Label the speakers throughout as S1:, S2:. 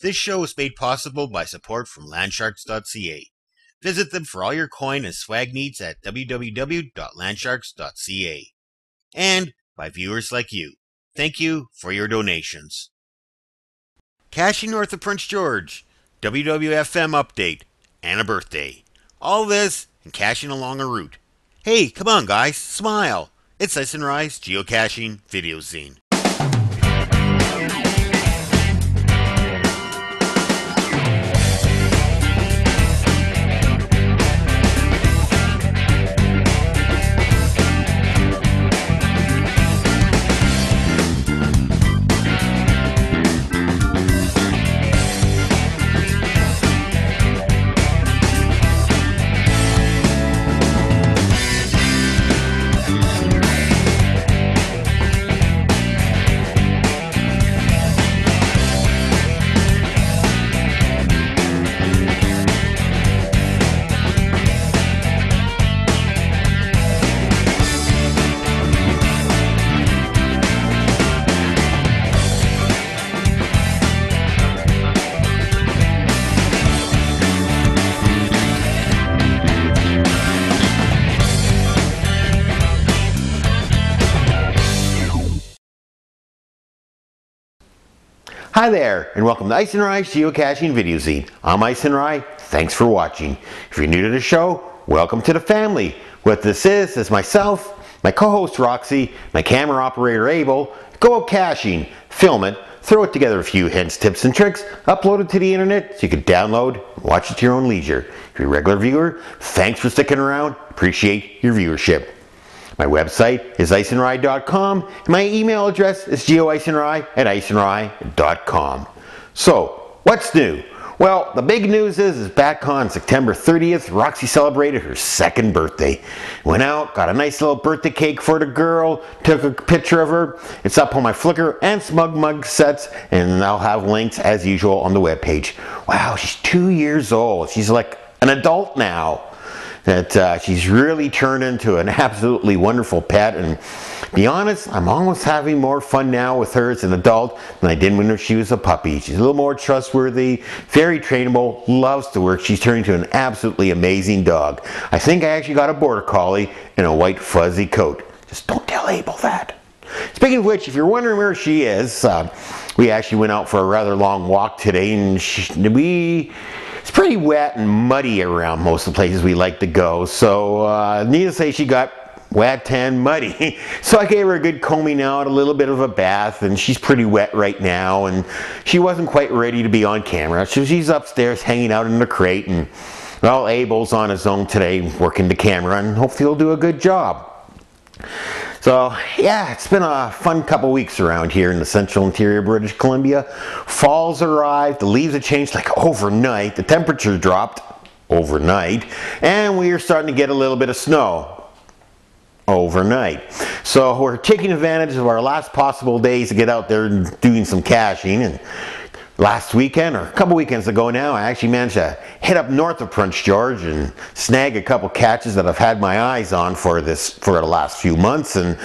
S1: This show is made possible by support from landsharks.ca. Visit them for all your coin and swag needs at www.landsharks.ca. And by viewers like you. Thank you for your donations. Caching north of Prince George, WWFM update, and a birthday. All this and caching along a route. Hey, come on guys, smile. It's Icenrye's Geocaching Video Zine. Hi there, and welcome to Icenrye's Geocaching Video Zine. I'm Icenrye. Thanks for watching. If you're new to the show, welcome to the family. What this is myself, my co-host Roxi, my camera operator Abel, go out caching, film it, throw it together a few hints, tips, and tricks, upload it to the internet so you can download and watch it to your own leisure. If you're a regular viewer, thanks for sticking around. Appreciate your viewership. My website is Icenrye.com, and my email address is geoicenrye@icenrye.com. So, what's new? Well, the big news is back on September 30th, Roxi celebrated her second birthday. Went out, got a nice little birthday cake for the girl, took a picture of her. It's up on my Flickr and SmugMug sets, and I'll have links as usual on the webpage. Wow, she's 2 years old. She's like an adult now. That she's really turned into an absolutely wonderful pet, and to be honest, I'm almost having more fun now with her as an adult than I did when she was a puppy. She's a little more trustworthy, very trainable, loves to work. She's turned into an absolutely amazing dog. I think I actually got a border collie in a white fuzzy coat. Just don't tell Abel that. Speaking of which, if you're wondering where she is, we actually went out for a rather long walk today, and it's pretty wet and muddy around most of the places we like to go, so needless to say, she got wet and muddy. So I gave her a good combing out, a little bit of a bath, and she's pretty wet right now, and she wasn't quite ready to be on camera. So she's upstairs hanging out in the crate, and well, Abel's on his own today working the camera, and hopefully he'll do a good job. So yeah, it's been a fun couple weeks around here in the central interior British Columbia. Fall's arrived, the leaves have changed like overnight, the temperature dropped overnight, and we are starting to get a little bit of snow overnight. So we're taking advantage of our last possible days to get out there and doing some caching. And last weekend, or a couple weekends ago now, I actually managed to hit up north of Prince George and snag a couple caches that I've had my eyes on for the last few months, and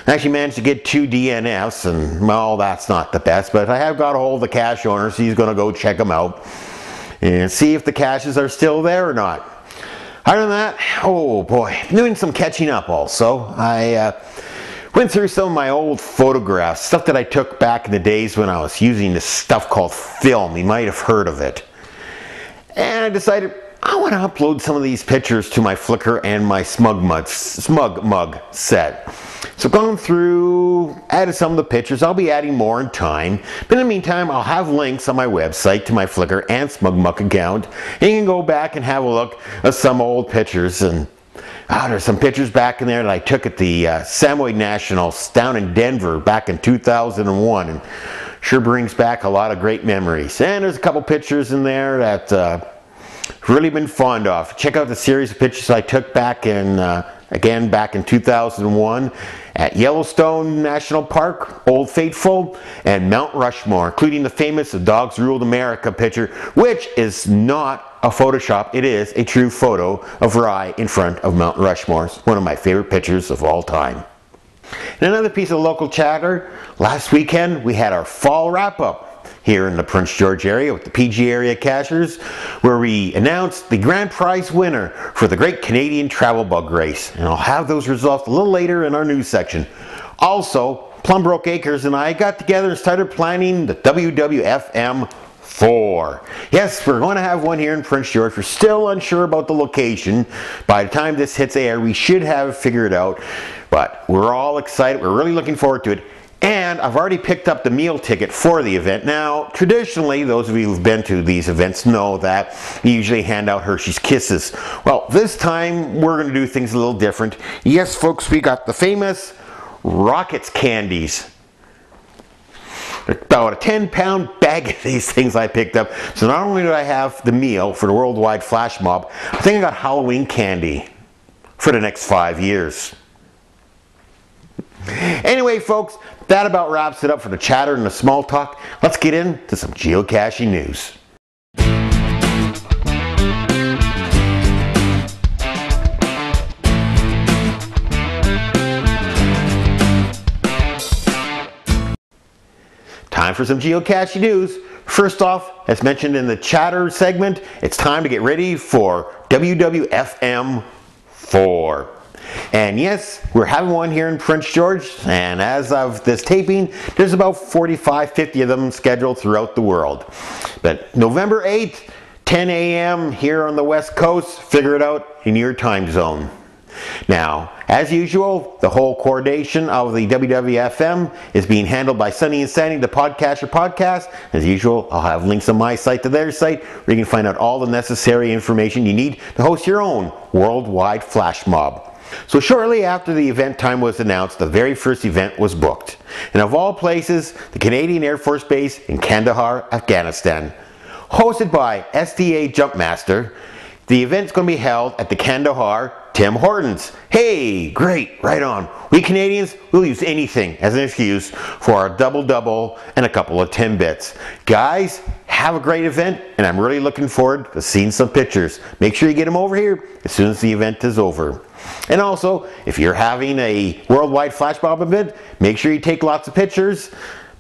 S1: actually managed to get 2 DNFs, and well, that's not the best, but I have got a hold of the cache owner, so he's going to go check them out and see if the caches are still there or not. Other than that, oh boy, doing some catching up also. I went through some of my old photographs, stuff that I took back in the days when I was using this stuff called film. You might have heard of it. And I decided I want to upload some of these pictures to my Flickr and my SmugMug set. So going through, added some of the pictures. I'll be adding more in time. But in the meantime, I'll have links on my website to my Flickr and SmugMug account. And you can go back and have a look at some old pictures. And there's some pictures back in there that I took at the Samoyed Nationals down in Denver back in 2001, and sure brings back a lot of great memories. And there's a couple pictures in there that really been fond of. Check out the series of pictures I took back in again back in 2001 at Yellowstone National Park, Old Faithful, and Mount Rushmore, including the famous "The Dogs Ruled America" picture, which is not a Photoshop. It is a true photo of Rye in front of Mount Rushmore. It's one of my favorite pictures of all time. And another piece of local chatter, last weekend we had our fall wrap-up. here in the Prince George area with the PG area cachers, where we announced the grand prize winner for the Great Canadian Travelbug Race. And I'll have those results a little later in our news section. Also, Plumbrook Acres and I got together and started planning the WWFM 4. Yes, we're going to have one here in Prince George. We're still unsure about the location. By the time this hits air, we should have figured it out. But we're all excited. We're really looking forward to it. And I've already picked up the meal ticket for the event. Now, traditionally, those of you who've been to these events know that you usually hand out Hershey's Kisses. Well, this time we're going to do things a little different. Yes, folks, we got the famous Rockets candies. About a 10-pound bag of these things I picked up. So not only do I have the meal for the worldwide flash mob, I think I got Halloween candy for the next 5 years. Anyway, folks, that about wraps it up for the chatter and the small talk. Let's get into some geocaching news. Time for some geocaching news. First off, as mentioned in the chatter segment, it's time to get ready for WWFM 4. And yes, we're having one here in Prince George, and as of this taping, there's about 45-50 of them scheduled throughout the world. But November 8th, 10 a.m. here on the West Coast, figure it out in your time zone. Now, as usual, the whole coordination of the WWFM is being handled by Sunny and Sandy, the Podcacher podcast. As usual, I'll have links on my site to their site where you can find out all the necessary information you need to host your own worldwide flash mob. So shortly after the event time was announced, the very first event was booked. And of all places, the Canadian Air Force Base in Kandahar, Afghanistan. Hosted by SDA Jumpmaster, the event's going to be held at the Kandahar Tim Hortons. Hey, great, right on. We Canadians will use anything as an excuse for our double-double and a couple of Timbits. Guys, have a great event, and I'm really looking forward to seeing some pictures. Make sure you get them over here as soon as the event is over. And also, if you're having a worldwide flash mob event, make sure you take lots of pictures,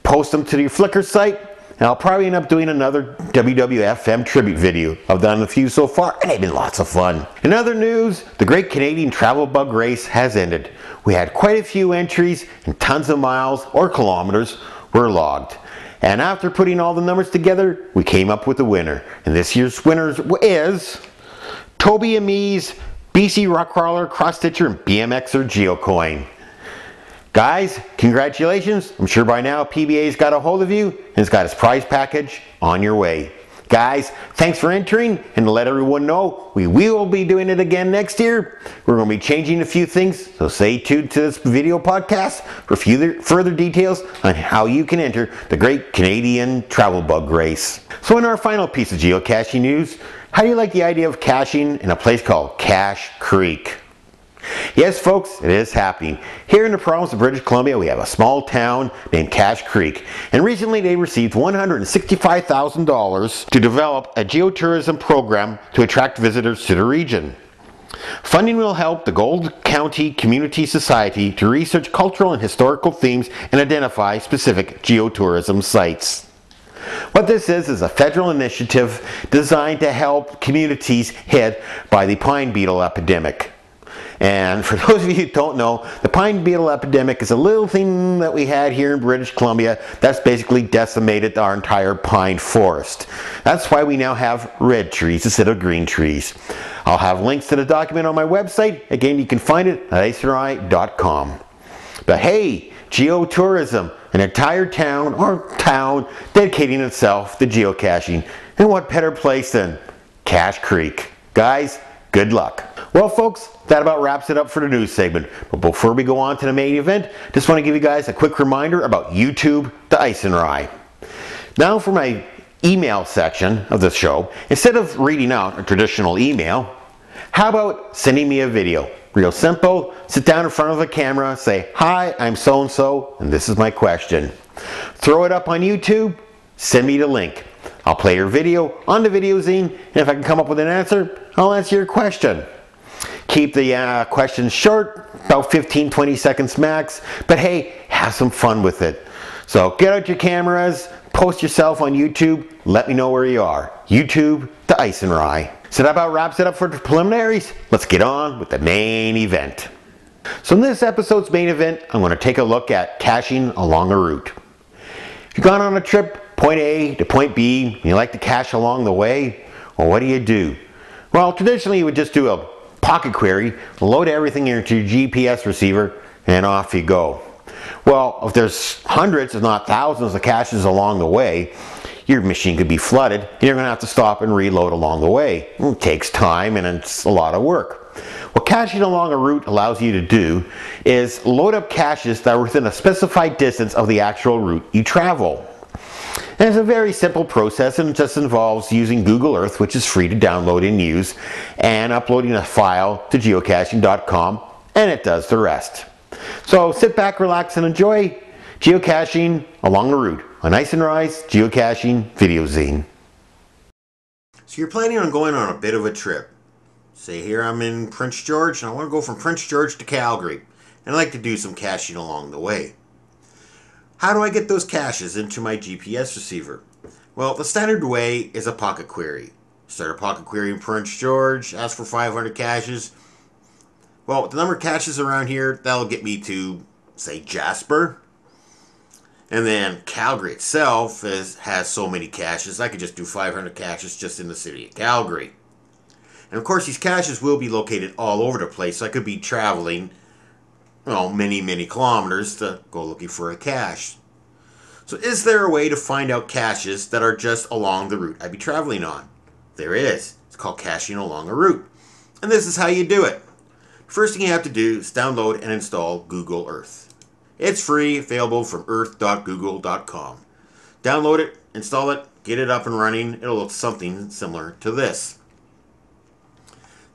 S1: post them to your Flickr site, and I'll probably end up doing another WWFM tribute video. I've done a few so far, and they've been lots of fun. In other news, the Great Canadian Travelbug Race has ended. We had quite a few entries, and tons of miles or kilometers were logged. And after putting all the numbers together, we came up with a winner. And this year's winner is Toby and me's BC Rock Crawler, Cross Stitcher, and BMXer Geocoin. Guys, congratulations. I'm sure by now PBA's got a hold of you and has got his prize package on your way. Guys, thanks for entering, and to let everyone know, we will be doing it again next year. We're going to be changing a few things, so stay tuned to this video podcast for further details on how you can enter the Great Canadian Travelbug Race. So in our final piece of geocaching news, how do you like the idea of caching in a place called Cache Creek? Yes, folks, it is happening. Here in the province of British Columbia, we have a small town named Cache Creek. And recently they received $165,000 to develop a geotourism program to attract visitors to the region. Funding will help the Gold County Community Society to research cultural and historical themes and identify specific geotourism sites. What this is a federal initiative designed to help communities hit by the pine beetle epidemic. And for those of you who don't know, the pine beetle epidemic is a little thing that we had here in British Columbia that's basically decimated our entire pine forest. That's why we now have red trees instead of green trees. I'll have links to the document on my website. Again, you can find it at Icenrye.com. But hey, geotourism, an entire town dedicating itself to geocaching. And what better place than Cache Creek? Guys, good luck. Well, folks, that about wraps it up for the news segment. But before we go on to the main event, just want to give you guys a quick reminder about YouTube to Icenrye. Now for my email section of the show, instead of reading out a traditional email, how about sending me a video? Real simple, sit down in front of the camera, say, hi, I'm so-and-so, and this is my question. Throw it up on YouTube, send me the link. I'll play your video on the video zine, and if I can come up with an answer, I'll answer your question. Keep the questions short, about 15-20 seconds max, but hey, have some fun with it. So get out your cameras, post yourself on YouTube, let me know where you are. YouTube to Icenrye. So that about wraps it up for the preliminaries. Let's get on with the main event. So in this episode's main event, I'm going to take a look at caching along a route. If you've gone on a trip, point A to point B, and you like to cache along the way, well, what do? Well, traditionally you would just do a pocket query, load everything into your GPS receiver, and off you go. Well, if there's hundreds, if not thousands of caches along the way, your machine could be flooded, and you're going to have to stop and reload along the way. It takes time and it's a lot of work. What caching along a route allows you to do is load up caches that are within a specified distance of the actual route you travel. And it's a very simple process, and it just involves using Google Earth, which is free to download and use, and uploading a file to geocaching.com, and it does the rest. So sit back, relax, and enjoy geocaching along the route on Icenrye's Geocaching Video Zine. So you're planning on going on a bit of a trip. Say here I'm in Prince George, and I want to go from Prince George to Calgary, and I'd like to do some caching along the way. How do I get those caches into my GPS receiver? Well, the standard way is a pocket query. Start a pocket query in Prince George, ask for 500 caches. Well, with the number of caches around here, that'll get me to, say, Jasper. And then Calgary itself has so many caches, I could just do 500 caches just in the city of Calgary. And of course, these caches will be located all over the place, so I could be traveling, well, many kilometers to go looking for a cache. So is there a way to find out caches that are just along the route I'd be traveling on? There is. It's called caching along a route. And this is how you do it. First thing you have to do is download and install Google Earth. It's free, available from earth.google.com. Download it, install it, get it up and running. It'll look something similar to this.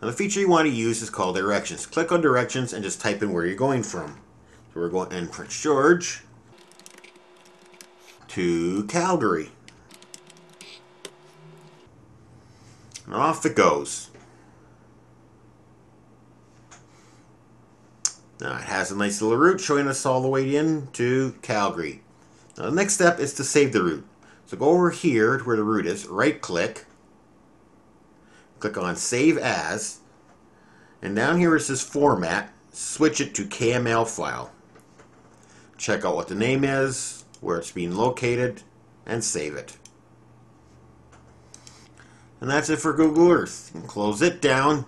S1: Now the feature you want to use is called directions. Click on directions and just type in where you're going from. So we're going in Prince George to Calgary. And off it goes. Now it has a nice little route showing us all the way in to Calgary. Now the next step is to save the route. So go over here to where the route is, right click, click on Save As, and down here it says Format, switch it to KML file. Check out what the name is, where it's being located, and save it. And that's it for Google Earth. You can close it down.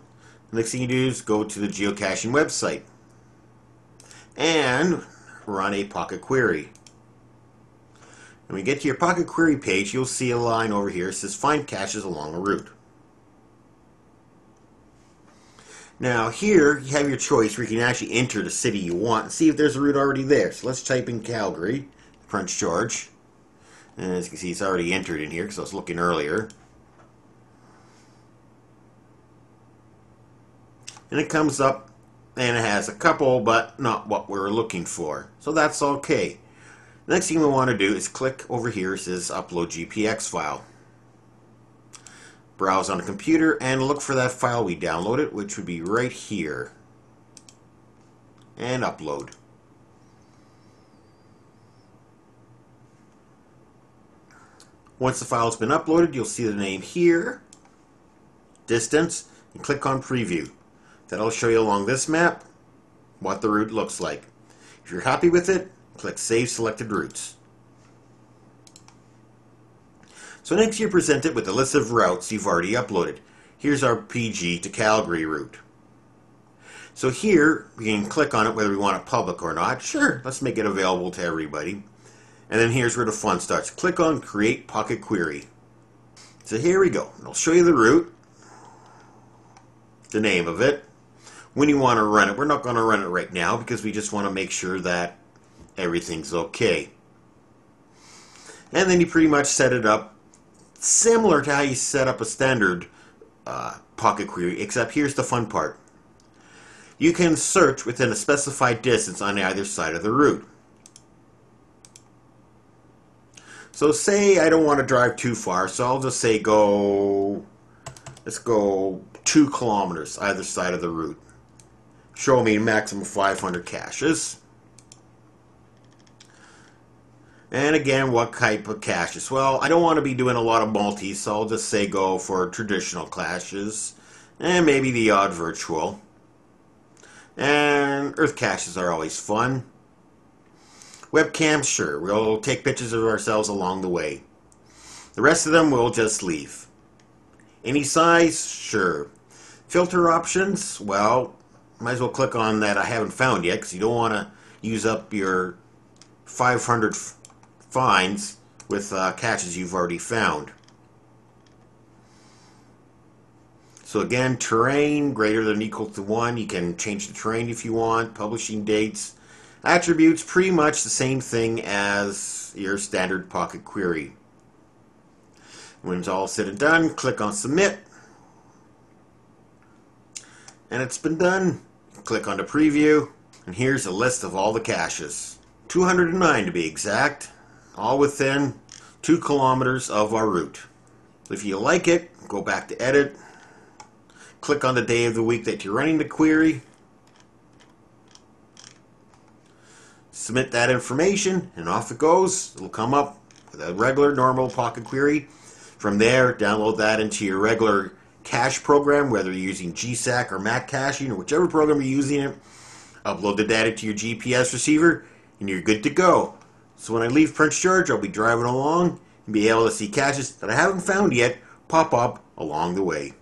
S1: The next thing you do is go to the geocaching website and run a pocket query. When you get to your pocket query page, you'll see a line over here that says find caches along a route. Now here you have your choice where you can actually enter the city you want and see if there's a route already there. So let's type in Calgary, Prince George, and as you can see it's already entered in here because I was looking earlier. And it comes up and it has a couple, but not what we're looking for. So that's okay. The next thing we want to do is click over here. It says upload GPX file. Browse on a computer and look for that file we downloaded, which would be right here. And upload. Once the file's been uploaded, you'll see the name here, distance, and click on preview. That'll show you along this map what the route looks like. If you're happy with it, click Save Selected Routes. So next you're presented with a list of routes you've already uploaded. Here's our PG to Calgary route. So here we can click on it whether we want it public or not. Sure, let's make it available to everybody. And then here's where the fun starts. Click on Create Pocket Query. So here we go. It'll show you the route, the name of it, when you want to run it. We're not going to run it right now because we just want to make sure that everything's okay. And then you pretty much set it up similar to how you set up a standard pocket query, except here's the fun part. You can search within a specified distance on either side of the route. So say I don't want to drive too far, so I'll just say let's go 2 kilometers either side of the route. Show me maximum 500 caches. And again, what type of caches? Well, I don't want to be doing a lot of multis, so I'll just say go for traditional caches. And maybe the odd virtual. And earth caches are always fun. Webcams, sure. We'll take pictures of ourselves along the way. The rest of them we'll just leave. Any size? Sure. Filter options? Well, might as well click on that I haven't found yet, because you don't want to use up your 500 finds with caches you've already found. So again, terrain greater than or equal to 1. You can change the terrain if you want. Publishing dates. Attributes, pretty much the same thing as your standard pocket query. When it's all said and done, click on submit. And it's been done. Click on the preview. And here's a list of all the caches. 209 to be exact. All within 2 kilometers of our route. If you like it, go back to edit. Click on the day of the week that you're running the query. Submit that information and off it goes. It'll come up with a regular normal pocket query. From there, download that into your regular cache program, whether you're using GSAC or Mac caching or whichever program you're using it. Upload the data to your GPS receiver and you're good to go. So when I leave Prince George, I'll be driving along and be able to see caches that I haven't found yet pop up along the way.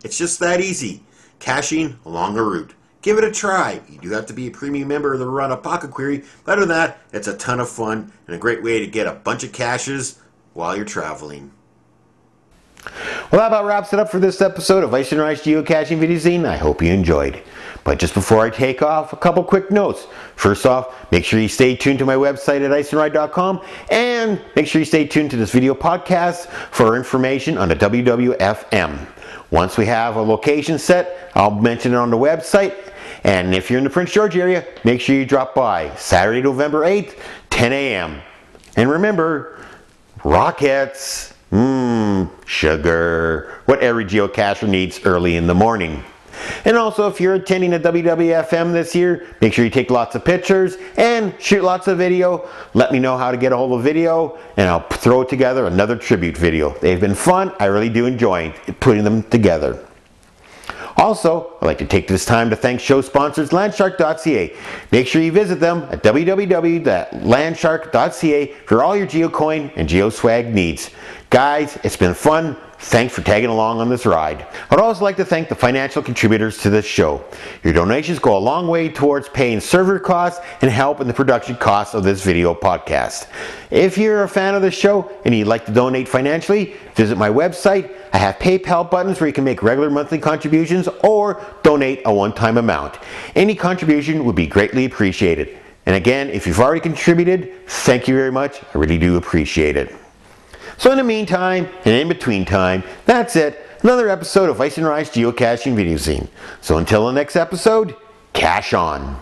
S1: It's just that easy. Caching along a route. Give it a try. You do have to be a premium member to run a pocket query, but other than that, it's a ton of fun and a great way to get a bunch of caches while you're traveling. Well, that about wraps it up for this episode of Icenrye's Geocaching Video Zine. I hope you enjoyed. But just before I take off, a couple quick notes. First off, make sure you stay tuned to my website at Icenrye.com, and make sure you stay tuned to this video podcast for information on the WWFM. Once we have a location set, I'll mention it on the website. And if you're in the Prince George area, make sure you drop by Saturday, November 8th, 10 a.m. And remember, rockets, sugar, what every geocacher needs early in the morning. And also, if you're attending a WWFM this year, make sure you take lots of pictures and shoot lots of video. Let me know how to get a hold of video, and I'll throw together another tribute video. They've been fun. I really do enjoy putting them together. Also, I'd like to take this time to thank show sponsors Landshark.ca. Make sure you visit them at www.landshark.ca for all your geocoin and geoswag needs. Guys, it's been fun. Thanks for tagging along on this ride. I'd also like to thank the financial contributors to this show. Your donations go a long way towards paying server costs and help in the production costs of this video podcast. If you're a fan of the show and you'd like to donate financially, visit my website. I have PayPal buttons where you can make regular monthly contributions or donate a one-time amount. Any contribution would be greatly appreciated. And again, if you've already contributed, thank you very much. I really do appreciate it. So in the meantime, and in between time, that's it. Another episode of Icenrye's Geocaching Video Zine. So until the next episode, cache on.